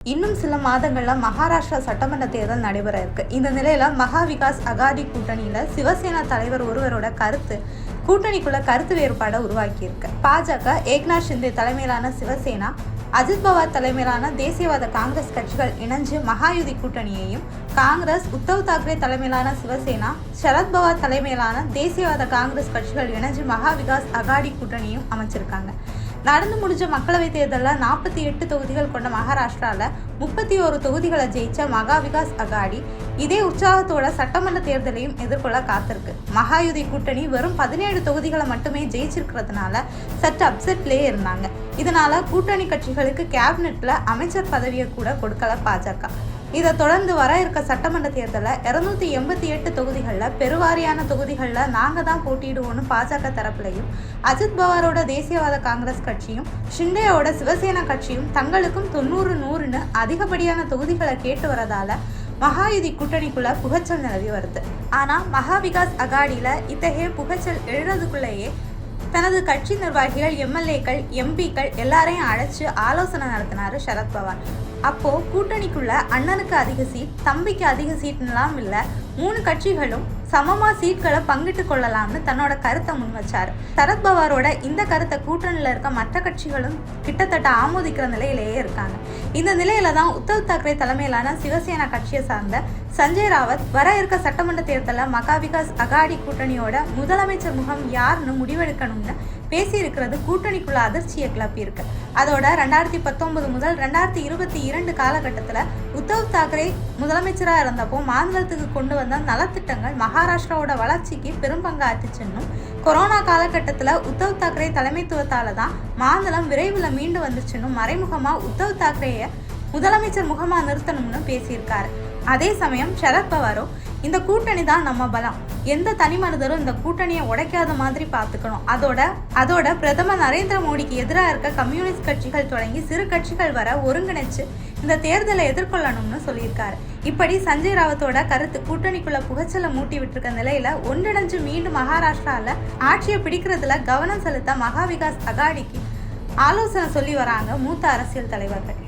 இன்னும் சில மாதங்கள்ல மகாராஷ்டிரா சட்டமன்ற தேர்தல் நடைபெற இருக்கு. இந்த நிலையில மகா விகாஸ் அகாடி கூட்டணியில சிவசேனா தலைவர் ஒருவரோட கூட்டணிக்குள்ள கருத்து வேறுபாடை உருவாக்கி இருக்கு. பாஜக ஏக்நாத் ஷிந்தே தலைமையிலான சிவசேனா, அஜித் பவார் தலைமையிலான தேசியவாத காங்கிரஸ் கட்சிகள் இணைஞ்சு மகாயுதி கூட்டணியையும், காங்கிரஸ் உத்தவ் தாக்கரே தலைமையிலான சிவசேனா, சரத்பவார் தலைமையிலான தேசியவாத காங்கிரஸ் கட்சிகள் இணைஞ்சு மகா விகாஸ் அகாடி கூட்டணியும் அமைச்சிருக்காங்க. நடந்து முடிஞ்ச மக்களவைத் தேர்தலில் 48 தொகுதிகள் கொண்ட மகாராஷ்டிராவில் 31 தொகுதிகளை ஜெயிச்ச மகா விகாஸ் அகாடி இதே உற்சாகத்தோட சட்டமன்ற தேர்தலையும் எதிர்கொள்ள காத்திருக்கு. மகாயுதி கூட்டணி வெறும் 17 தொகுதிகளை மட்டுமே ஜெயிச்சிருக்கிறதுனால சற்று அப்செட்லேயே இருந்தாங்க. இதனால கூட்டணி கட்சிகளுக்கு கேபினெட்ல அமைச்சர் பதவியை கூட கொடுக்கல பாஜக. இதை தொடர்ந்து வர இருக்க சட்டமன்ற தேர்தலில் 288 தொகுதிகளில் பெருவாரியான தொகுதிகளில் நாங்கள் தான் போட்டியிடுவோம்னு பாஜக தரப்புலையும், அஜித் பவாரோட தேசியவாத காங்கிரஸ் கட்சியும், ஷிண்டேயோட சிவசேனா கட்சியும் தங்களுக்கும் 90-100ன்னு அதிகப்படியான தொகுதிகளை கேட்டு வரதால மகாயுதி கூட்டணிக்குள்ள புகைச்சல் நிலவி வருது. ஆனால் மகா விகாஸ் அகாடியில் இத்தகைய புகைச்சல் எழுறதுக்குள்ளேயே தனது கட்சி நிர்வாகிகள், எம்எல்ஏக்கள், எம்பிக்கள் எல்லாரையும் அழைச்சு ஆலோசனை நடத்தினாரு சரத்பவார். அப்போ கூட்டணிக்குள்ள அண்ணனுக்கு அதிக சீட், தம்பிக்கு அதிக சீட்லாம் இல்லை, 3 கட்சிகளும் சமமா சீட்களை பங்கிட்டு கொள்ளலாம்னு தன்னோட கருத்தை முன் வச்சாரு. சரத்பவாரோட இந்த கருத்தை கூட்டணியில இருக்க மற்ற கட்சிகளும் கிட்டத்தட்ட ஆமோதிக்கிற நிலையிலேயே இருக்காங்க. இந்த நிலையில தான் உத்தவ் தாக்கரே தலைமையிலான சிவசேனா கட்சியை சார்ந்த சஞ்சய் ராவத் வர இருக்க சட்டமன்ற தேர்தலில் மகா விகாஸ் அகாடி கூட்டணியோட முதலமைச்சர் முகம் யாருன்னு முடிவெடுக்கணும்னு பேசியிருக்கிறது கூட்டணிக்குள்ள அதிர்ச்சியை கிளப்பி இருக்கு. அதோட 2019 முதல் 2022 காலகட்டத்தில் உத்தவ் தாக்கரே முதலமைச்சராக இருந்தப்போ மாநிலத்துக்கு கொண்டு வந்த நலத்திட்டங்கள் மகாராஷ்டிராவோட வளர்ச்சிக்கு பெரும்பங்காற்றுச்சுன்னும், கொரோனா காலகட்டத்தில் உத்தவ் தாக்கரே தலைமைத்துவத்தால தான் மாநிலம் விரைவில் மீண்டு வந்துச்சுன்னும் மறைமுகமாக உத்தவ் தாக்கரேயை முதலமைச்சர் முகமாக நிறுத்தணும்னு பேசியிருக்காரு. அதே சமயம் சரத்பவாரோ இந்த கூட்டணி தான் நம்ம பலம், எந்த தனி மனிதரும் இந்த கூட்டணியை உடைக்காத மாதிரி பார்த்துக்கணும், அதோட பிரதமர் நரேந்திர மோடிக்கு எதிராக இருக்க கம்யூனிஸ்ட் கட்சிகள் தொடங்கி சிறு கட்சிகள் வர ஒருங்கிணைச்சு இந்த தேர்தலை எதிர்கொள்ளணும்னு சொல்லியிருக்காரு. இப்படி சஞ்சய் ராவத்தோட கருத்து கூட்டணிக்குள்ள புகைச்சலை மூட்டி விட்டுருக்க நிலையில ஒன்றிணைஞ்சு மீண்டும் மகாராஷ்டிரால ஆட்சியை பிடிக்கிறதுல கவனம் செலுத்த மகா விகாஸ் அகாடிக்கு ஆலோசனை சொல்லி வராங்க மூத்த அரசியல் தலைவர்கள்.